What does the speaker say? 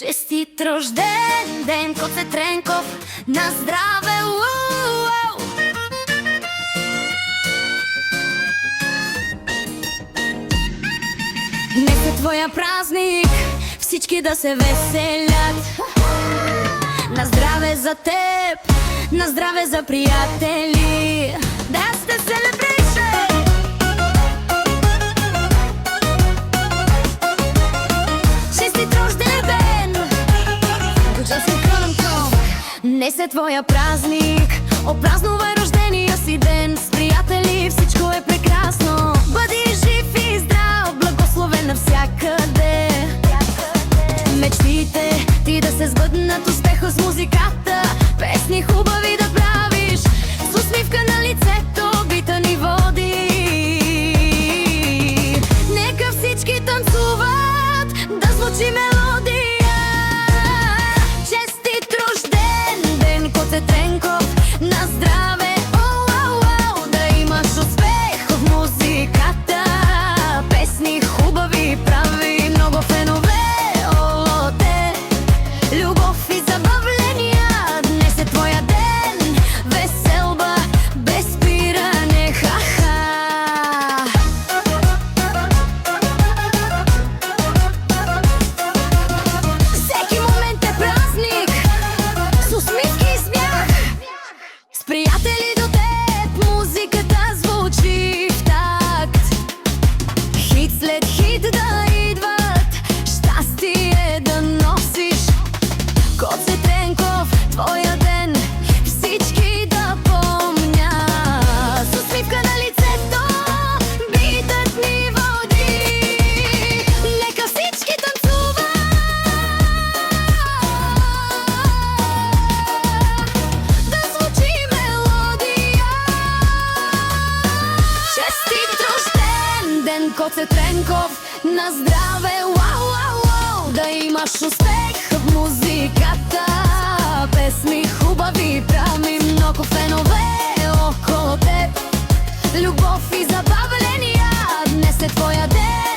Честит рожден ден, Коце Тренков, на здраве! Днес е твоя празник, всички да се веселят. На здраве за теб, на здраве за приятели. That's the celebration! Честит рожден ден! Днес е твоя празник, опразнувай рождения си ден. С приятели всичко е прекрасно. Бъди жив и здрав, благословен навсякъде. Мечтите ти да се сбъднат, успеха с музиката, песни хубави да правиш, с усмивка на лицето бита ни води. Нека всички танцуват, да звучи мелодия. Честит рожден ден, Коце Тренков, на здраве! Да имаш успех в музиката, песни хубави прави, много фенове. Любов и забавления, днес е твоя ден, веселба без спиране, ха-ха. Всеки момент е празник, с усмивки и смях. С приятели до теб музиката звучи в такт. Хит след хит да идват, щастие да носиш. Коце Тренков, твоя ден, всички да помнят. С усмивка на лицето, битът ни води. Нека всички танцуват, да звучи мелодия. Честит рожден ден, Коце Тренков, на здраве! Да имаш успех в музиката, песни хубави прави, много фенове около теб. Любов и забавления, днес е твоя ден.